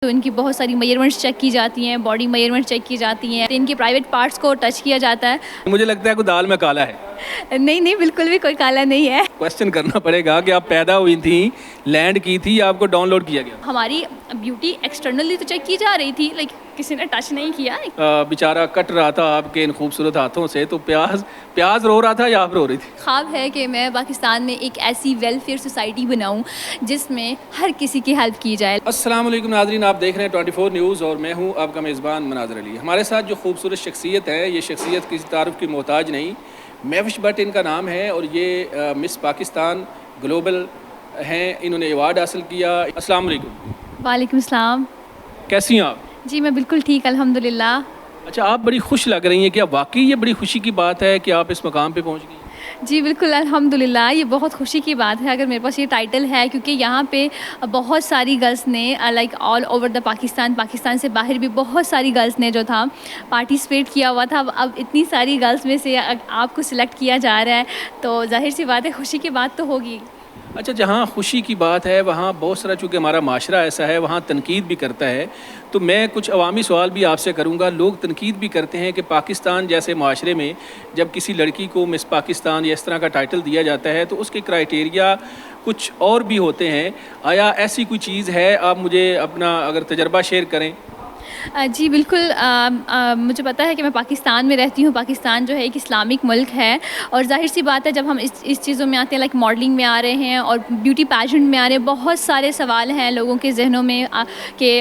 तो इनकी बहुत सारी मेजरमेंट्स चेक की जाती हैं, बॉडी मेजरमेंट चेक की जाती हैं, तो इनके प्राइवेट पार्ट्स को टच किया जाता है। मुझे लगता है कोई दाल में काला है। नहीं नहीं, बिल्कुल भी कोई काला नहीं है। क्वेश्चन करना पड़ेगा कि आप पैदा हुई थी, लैंड की थी या आपको डाउनलोड किया गया? हमारी ब्यूटी एक्सटर्नली तो चेक की जा रही थी, लाइक किसी ने टच नहीं किया। बेचारा कट रहा था आपके इन खूबसूरत हाथों से, तो प्याज प्याज रो रहा था या आप रो रही थी? ख्वाब है कि मैं पाकिस्तान में एक ऐसी वेलफेयर सोसाइटी बनाऊं जिसमें हर किसी की हेल्प की जाए। अस्सलाम वालेकुम नाज़रीन, आप देख रहे हैं 24 न्यूज़ और मैं हूं आपका मेज़बान मनाज़र अली। हमारे साथ जो खूबसूरत शख्सियत है, ये शख्सियत किसी तारुफ की मोहताज नहीं। महविश भट्ट इनका नाम है और ये मिस पाकिस्तान ग्लोबल हैं। इन्होंने अवार्ड हासिल किया। अस्सलाम वालेकुम। वालेकुम सलाम। कैसी हैं आप? जी मैं बिल्कुल ठीक, अल्हम्दुलिल्लाह। अच्छा, आप बड़ी खुश लग रही हैं। क्या वाकई ये बड़ी खुशी की बात है कि आप इस मकाम पे पहुंच गई? जी बिल्कुल, अल्हम्दुलिल्लाह, ये बहुत खुशी की बात है अगर मेरे पास ये टाइटल है, क्योंकि यहाँ पे बहुत सारी गर्ल्स ने like all over the Pakistan से बाहर भी बहुत सारी गर्ल्स ने जो था पार्टिसिपेट किया हुआ था। अब इतनी सारी गर्ल्स में से आपको सिलेक्ट किया जा रहा है, तो जाहिर सी बात है खुशी की बात तो होगी। अच्छा, जहाँ खुशी की बात है वहाँ बहुत सारा, चूँकि हमारा माशरा ऐसा है, वहाँ तनकीद भी करता है। तो मैं कुछ अवामी सवाल भी आपसे करूँगा। लोग तनकीद भी करते हैं कि पाकिस्तान जैसे माशरे में जब किसी लड़की को मिस पाकिस्तान या इस तरह का टाइटल दिया जाता है तो उसके क्राइटेरिया कुछ और भी होते हैं। आया ऐसी कोई चीज़ है? आप मुझे अपना अगर तजर्बा शेयर करें। जी बिल्कुल, मुझे पता है कि मैं पाकिस्तान में रहती हूँ। पाकिस्तान जो है एक इस्लामिक मुल्क है और ज़ाहिर सी बात है जब हम इस चीज़ों में आते हैं, लाइक मॉडलिंग में आ रहे हैं और ब्यूटी पैजेंट में आ रहे हैं, बहुत सारे सवाल हैं लोगों के जहनों में कि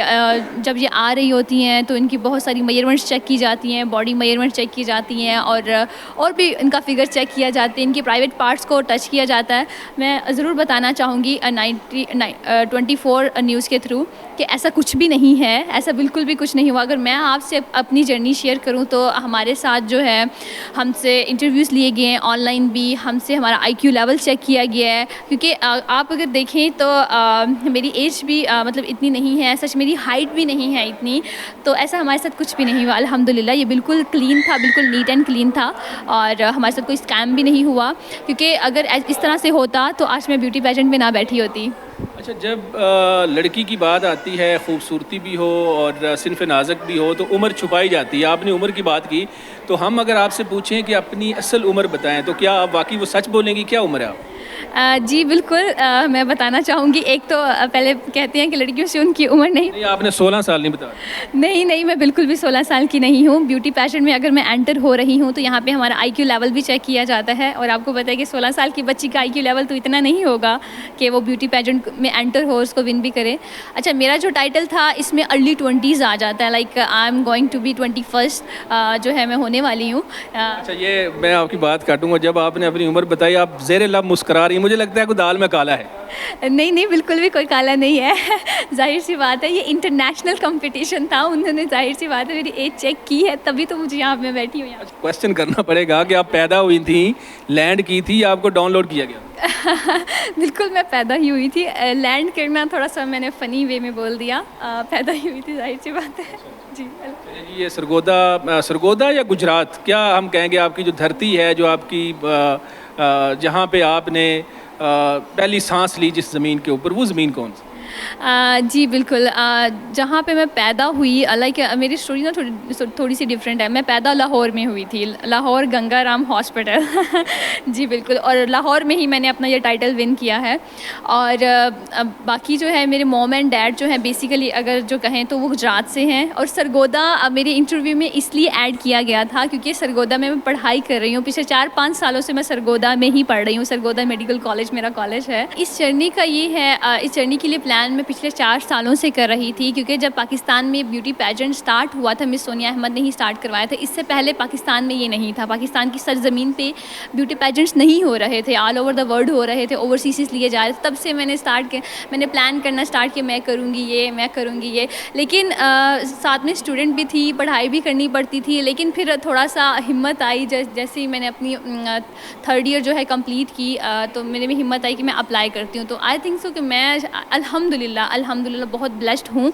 जब ये आ रही होती हैं तो इनकी बहुत सारी मेजरमेंट्स चेक की जाती हैं, बॉडी मेजरमेंट चेक की जाती हैं और भी इनका फिगर चेक किया जाते हैं, इनके प्राइवेट पार्ट्स को टच किया जाता है। मैं ज़रूर बताना चाहूँगी 24 न्यूज़ के थ्रू कि ऐसा कुछ भी नहीं है, ऐसा बिल्कुल भी कुछ नहीं हुआ। अगर मैं आपसे अपनी जर्नी शेयर करूं तो हमारे साथ जो है हमसे इंटरव्यूज़ लिए गए हैं, ऑनलाइन भी हमसे हमारा आईक्यू लेवल चेक किया गया है, क्योंकि आप अगर देखें तो मेरी एज भी मतलब इतनी नहीं है, सच मेरी हाइट भी नहीं है इतनी, तो ऐसा हमारे साथ कुछ भी नहीं हुआ अल्हम्दुलिल्लाह। ये बिल्कुल क्लीन था, बिल्कुल नीट एंड क्लीन था और हमारे साथ कोई स्कैम भी नहीं हुआ, क्योंकि अगर इस तरह से होता तो आज मैं ब्यूटी पेजेंट में ना बैठी होती। अच्छा, जब लड़की की बात आती है, खूबसूरती भी हो और सिनफ नाज़क भी हो, तो उम्र छुपाई जाती है। आपने उम्र की बात की, तो हम अगर आपसे पूछें कि अपनी असल उम्र बताएं तो क्या आप वाकई वो सच बोलेंगी? क्या उम्र है आप? जी बिल्कुल, मैं बताना चाहूँगी। एक तो पहले कहते हैं कि लड़कियों से उनकी उम्र नहीं। आपने 16 साल नहीं बताया। नहीं नहीं, मैं बिल्कुल भी 16 साल की नहीं हूँ। ब्यूटी पैजेंट में अगर मैं एंटर हो रही हूँ तो यहाँ पे हमारा आईक्यू लेवल भी चेक किया जाता है और आपको पता है कि 16 साल की बच्ची का आईक्यू लेवल तो इतना नहीं होगा कि वो ब्यूटी पैजेंट में एंटर हो, उसको विन भी करे। अच्छा, मेरा जो टाइटल था इसमें अर्ली 20s आ जाता है, like I am going to be 21st जो है मैं होने वाली हूँ। अच्छा, ये मैं आपकी बात काटूंगा। जब आपने अपनी उम्र बताई, आप ज़ेरे लब मुस्करा रही हैं। मुझे लगता है कोई दाल में काला है। नहीं नहीं, बिल्कुल भी कोई काला नहीं है। जाहिर सी बात है ये इंटरनेशनल कंपटीशन था, उन्होंने जाहिर सी बात है मेरी एज चेक की है, तभी तो मुझे यहाँ पे बैठी हूँ। क्वेश्चन करना पड़ेगा कि आप पैदा हुई थी, लैंड की थी या आपको डाउनलोड किया गया? बिल्कुल मैं पैदा ही हुई थी। लैंड करना थोड़ा सा मैंने फ़नी वे में बोल दिया। पैदा ही हुई थी, जाहिर सी बात है। जी ये सरगोदा या गुजरात, क्या हम कहेंगे आपकी जो धरती है, जो आपकी जहाँ पे आपने पहली सांस ली जिस ज़मीन के ऊपर, वो ज़मीन कौन सी? जी बिल्कुल, जहाँ पे मैं पैदा हुई, लाइक मेरी स्टोरी ना थोड़ी सी डिफरेंट है। मैं पैदा लाहौर में हुई थी, लाहौर गंगाराम हॉस्पिटल। जी बिल्कुल, और लाहौर में ही मैंने अपना ये टाइटल विन किया है। और बाकी जो है मेरे मॉम एंड डैड जो है बेसिकली अगर जो कहें तो वो गुजरात से हैं। और सरगोदा मेरे इंटरव्यू में इसलिए ऐड किया गया था क्योंकि सरगोदा में मैं पढ़ाई कर रही हूँ। पिछले 4-5 सालों से मैं सरगोदा में ही पढ़ रही हूँ। सरगोदा मेडिकल कॉलेज मेरा कॉलेज है। इस जर्नी का ये है, इस जर्नी के लिए प्लान मैं पिछले 4 सालों से कर रही थी, क्योंकि जब पाकिस्तान में ब्यूटी पेजेंट स्टार्ट हुआ था, मिस सोनिया अहमद ने ही स्टार्ट करवाया था। इससे पहले पाकिस्तान में ये नहीं था। पाकिस्तान की सरजमीन पे ब्यूटी पेजेंट्स नहीं हो रहे थे, ऑल ओवर द वर्ल्ड हो रहे थे, ओवरसीज लिए जा रहे थे। तब से मैंने प्लान करना स्टार्ट किया, मैं करूँगी ये। लेकिन साथ में स्टूडेंट भी थी, पढ़ाई भी करनी पड़ती थी। लेकिन फिर थोड़ा सा हिम्मत आई, जैसे ही मैंने अपनी 3rd ईयर जो है कंप्लीट की, तो मेरे में हिम्मत आई कि मैं अप्लाई करती हूँ। तो आई थिंक सो कि मैं अल्हम्दुलिल्लाह बहुत ब्लेस्ड हूँ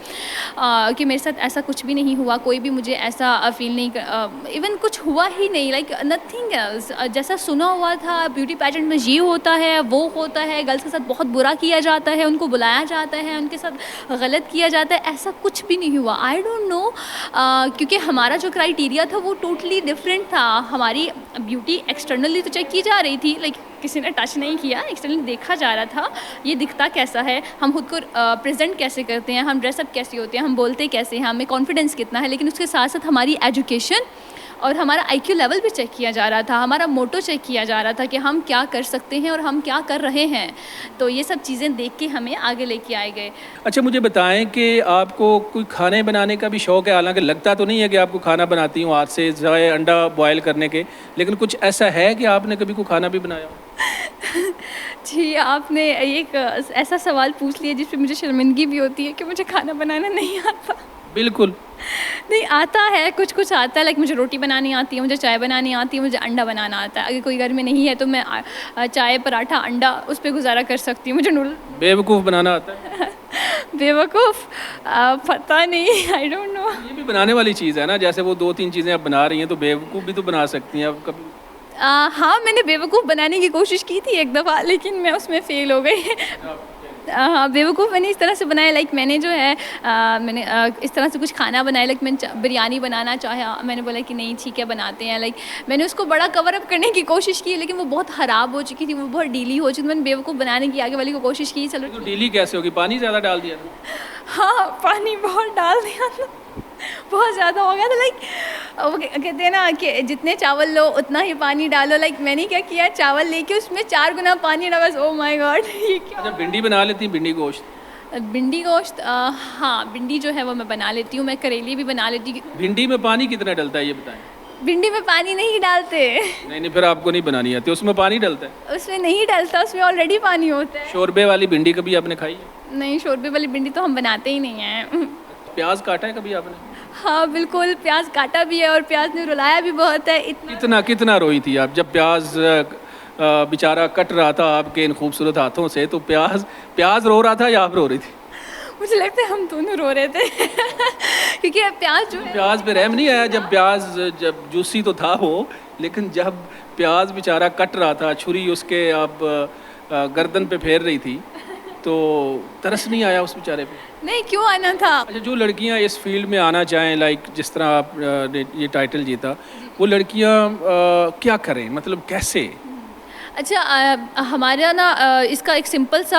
कि मेरे साथ ऐसा कुछ भी नहीं हुआ, कोई भी मुझे ऐसा फील नहीं, इवन कुछ हुआ ही नहीं, लाइक नथिंग एल्स। जैसा सुना हुआ था ब्यूटी पैजेंट में ये होता है, वो होता है, गर्ल्स के साथ बहुत बुरा किया जाता है, उनको बुलाया जाता है, उनके साथ गलत किया जाता है, ऐसा कुछ भी नहीं हुआ। आई डोंट नो, क्योंकि हमारा जो क्राइटेरिया था वो टोटली डिफरेंट था। हमारी ब्यूटी एक्सटर्नली तो चेक की जा रही थी, लाइक किसी ने टच नहीं किया, एक्सटर्नली देखा जा रहा था ये दिखता कैसा है, हम खुद को प्रेजेंट कैसे करते हैं, हम ड्रेसअप कैसे होते हैं, हम बोलते कैसे हैं, हमें कॉन्फिडेंस कितना है। लेकिन उसके साथ साथ हमारी एजुकेशन और हमारा आईक्यू लेवल भी चेक किया जा रहा था, हमारा मोटो चेक किया जा रहा था कि हम क्या कर सकते हैं और हम क्या कर रहे हैं। तो ये सब चीज़ें देख के हमें आगे लेके आए गए। अच्छा, मुझे बताएं कि आपको कोई खाने बनाने का भी शौक़ है? हालांकि लगता तो नहीं है कि आपको खाना बनाती हूँ हाथ से, जाए अंडा बॉयल करने के, लेकिन कुछ ऐसा है कि आपने कभी कोई खाना भी बनाया हो? जी, आपने एक ऐसा सवाल पूछ लिया जिस पे मुझे शर्मिंदगी भी होती है कि मुझे खाना बनाना नहीं आता। बिल्कुल नहीं आता है, कुछ कुछ आता है, लाइक मुझे रोटी बनानी आती है, मुझे चाय बनानी आती है, मुझे अंडा बनाना आता है। अगर कोई घर में नहीं है तो मैं चाय, पराठा, अंडा उस पर गुजारा कर सकती हूँ। मुझे नूडल बेवकूफ़ बनाना आता है? बेवकूफ़ पता नहीं, आई डोंट नो। ये भी बनाने वाली चीज़ है ना, जैसे वो 2-3 चीज़ें आप बना रही हैं तो बेवकूफ़ भी तो बना सकती हैं आप कभी। हाँ, मैंने बेवकूफ़ बनाने की कोशिश की थी एक दफ़ा, लेकिन मैं उसमें फ़ेल हो गई। हाँ, बेवकूफ़ मैंने इस तरह से बनाया, लाइक मैंने जो है मैंने इस तरह से कुछ खाना बनाया, लाइक मैंने बिरयानी बनाना चाहा, मैंने बोला कि नहीं ठीक है बनाते हैं, लाइक मैंने उसको बड़ा कवर अप करने की कोशिश की, लेकिन वो बहुत ख़राब हो चुकी थी, वो बहुत डीली हो चुकी थी। मैंने बेवकूफ़ बनाने की आगे वाली को कोशिश की, चलो तो डीली कैसे होगी? पानी ज़्यादा डाल दिया था? हाँ, पानी बहुत डाल दिया था, बहुत ज़्यादा हो गया था। लाइक वो कहते हैं ना कि जितने चावल लो उतना ही पानी डालो, लाइक मैंने क्या किया, चावल लेके उसमें 4 गुना पानी डाला, बस। ओ माय गॉड, ये क्या। अच्छा, भिंडी बना लेती हैं? भिंडी गोश्त? भिंडी गोश्त, हाँ, भिंडी जो है वो मैं बना लेती हूँ, मैं करेली भी बना लेती हूँ। भिंडी में पानी कितना डलता है ये बताएं? भिंडी में पानी नहीं डालते। नहीं, फिर आपको नहीं बनानी आती। उसमें पानी डलता है? उसमें नहीं डलता, उसमें ऑलरेडी पानी होता है। शोरबे वाली भिंडी कभी आपने खाई है? नहीं, शोरबे वाली भिंडी तो हम बनाते ही नहीं हैं। प्याज काटा है कभी आपने? हाँ बिल्कुल, प्याज काटा भी है और प्याज ने रुलाया भी बहुत है। कितना रोई थी आप जब प्याज बेचारा कट रहा था आपके इन खूबसूरत हाथों से? तो प्याज रो रहा था या आप रो रही थी? मुझे लगता है हम दोनों रो रहे थे क्योंकि प्याज जो है, प्याज पे रहम नहीं आया जब जूसी तो था वो, लेकिन जब प्याज बेचारा कट रहा था, छुरी उसके आप गर्दन पे फेर रही थी, तो तरस नहीं आया उस बेचारे पे? नहीं, क्यों आना था। अच्छा, जो लड़कियां इस फील्ड में आना चाहें, लाइक जिस तरह आप ने ये टाइटल जीता, वो लड़कियां क्या करें, मतलब कैसे? अच्छा, हमारा ना इसका एक सिंपल सा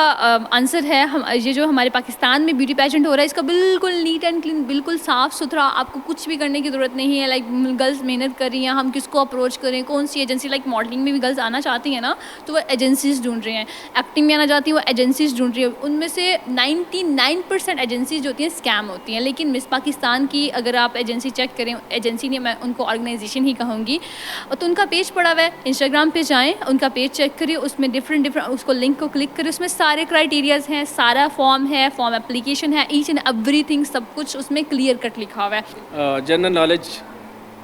आंसर है। हम ये जो हमारे पाकिस्तान में ब्यूटी पेजेंट हो रहा है, इसका बिल्कुल नीट एंड क्लीन, बिल्कुल साफ़ सुथरा, आपको कुछ भी करने की ज़रूरत नहीं है। लाइक गर्ल्स मेहनत कर रही हैं, हम किसको अप्रोच करें, कौन सी एजेंसी, लाइक मॉडलिंग में भी गर्ल्स आना चाहती हैं ना, तो वो एजेंसीज़ ढूंढ रही हैं। एक्टिंग में आना चाहती हैं, वो एजेंसीज़ ढूंढ रही हैं। उनमें से 99% एजेंसीज जो होती हैं स्कैम होती हैं। लेकिन मिस पाकिस्तान की अगर आप एजेंसी चेक करें, एजेंसी नहीं, मैं उनको ऑर्गेनाइजेशन ही कहूँगी, तो उनका पेज पड़ा हुआ है, इंस्टाग्राम पे जाएँ, उनका पेज चेक करिए, उसमें डिफरेंट उसको लिंक को क्लिक करिए, उसमें सारे क्राइटेरियाज़ हैं, सारा फॉर्म है, फॉर्म एप्लीकेशन है, ईच एंड एवरीथिंग, सब कुछ उसमें क्लियर कट लिखा हुआ है। जनरल नॉलेज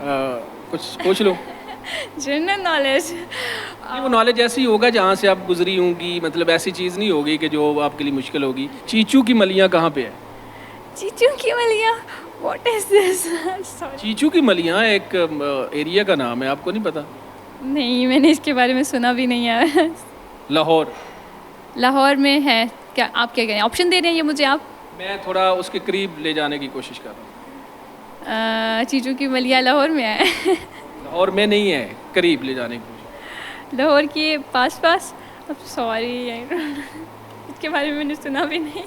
कुछ पूछ लो। जनरल नॉलेज, वो नॉलेज ऐसी होगा जहाँ से आप गुजरी होंगी, मतलब ऐसी चीज़ नहीं होगी कि जो आपके लिए मुश्किल होगी। चीचू की मलियाँ कहाँ पे है? चीचू की मलियाँ, व्हाट इज दिस? चीचू की मलियाँ एक एरिया का नाम है, आपको नहीं पता? नहीं, मैंने इसके बारे में सुना भी नहीं है। लाहौर में है क्या? आप क्या कह रहे हैं, ऑप्शन दे रहे हैं ये मुझे आप? मैं थोड़ा उसके करीब ले जाने की कोशिश कर रहा हूँ। चीचू की मलियाँ लाहौर में है? लाहौर में नहीं है, करीब ले जाने की कोशिश। लाहौर के पास? अब सॉरी, इसके बारे में मैंने सुना भी नहीं।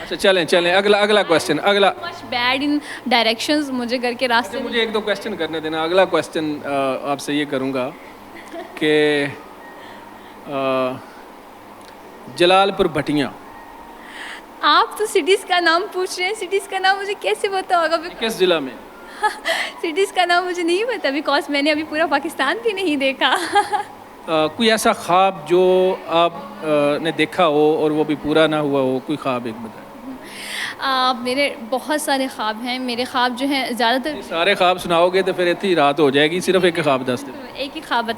अच्छा, चलें अगला क्वेश्चन। अगला मच बैड इन डायरेक्शंस, मुझे घर के रास्ते। मुझे 1-2 क्वेश्चन करने देना। अगला क्वेश्चन आपसे ये करूँगा कि जलालपुर भटियाँ, आप तो सिटीज़ का नाम पूछ रहे हैं, सिटीज़ का नाम मुझे कैसे पता होगा? किस ज़िला में? सिटीज़ का नाम मुझे नहीं पता, बिकॉज मैंने अभी पूरा पाकिस्तान भी नहीं देखा। कोई ऐसा ख्वाब जो आप ने देखा हो और वो भी पूरा ना हुआ हो, कोई ख्वाब एक बताएं। मेरे बहुत सारे ख्वाब हैं। मेरे ख्वाब जो हैं ज़्यादातर, सारे ख्वाब सुनाओगे तो फिर इतनी रात हो जाएगी, सिर्फ एक ख्वाब दस दे। एक ही ख्वाब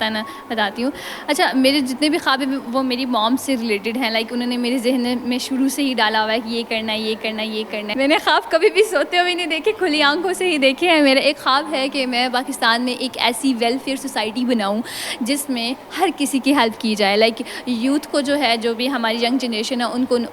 बताती हूँ। अच्छा, मेरे जितने भी ख्वाब हैं वो मेरी मॉम से रिलेटेड हैं। लाइक उन्होंने मेरे ज़हन में शुरू से ही डाला हुआ है कि ये करना है, ये करना है, ये करना है। मैंने ख्वाब कभी भी सोते हुए नहीं देखे, खुली आंखों से ही देखे हैं। मेरा एक ख्वाब है कि मैं पाकिस्तान में एक ऐसी वेलफेयर सोसाइटी बनाऊँ जिसमें हर किसी की हेल्प की जाए। लाइक यूथ को जो है, जो भी हमारी यंग जनरेशन है,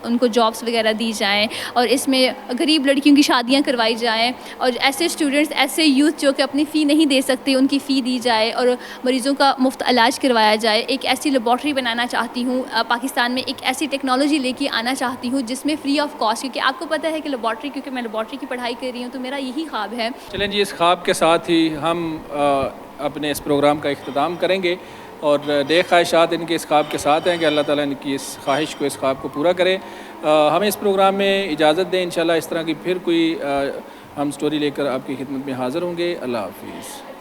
उनको जॉब्स वगैरह दी जाएँ और इसमें गरीब लड़कियों की शादियाँ करवाई जाएँ और ऐसे स्टूडेंट्स, ऐसे यूथ जो कि अपनी फ़ी नहीं दे सकते, उनकी फ़ी दी जाए और मरीज़ों का मुफ्त इलाज करवाया जाए। एक ऐसी लेबॉर्ट्री बनाना चाहती हूँ पाकिस्तान में, एक ऐसी टेक्नोलॉजी लेके आना चाहती हूँ जिसमें फ्री ऑफ कॉस्ट, क्योंकि आपको पता है कि लेबॉर्ट्री, क्योंकि मैं लेबॉर्ट्री की पढ़ाई कर रही हूँ, तो मेरा यही ख्वाब है। चलें जी, इस ख्वाब के साथ ही हम अपने इस प्रोग्राम का इख्तिताम करेंगे और नेक ख्वाहिशात इनके इस ख्वाब के साथ हैं कि अल्लाह ताला इनकी इस ख्वाहिश को, इस ख्वाब को पूरा करे। हमें इस प्रोग्राम में इजाज़त दें। इंशाल्लाह इस तरह की फिर कोई हम स्टोरी लेकर आपकी खिदमत में हाज़िर होंगे। अल्लाह हाफ़िज़।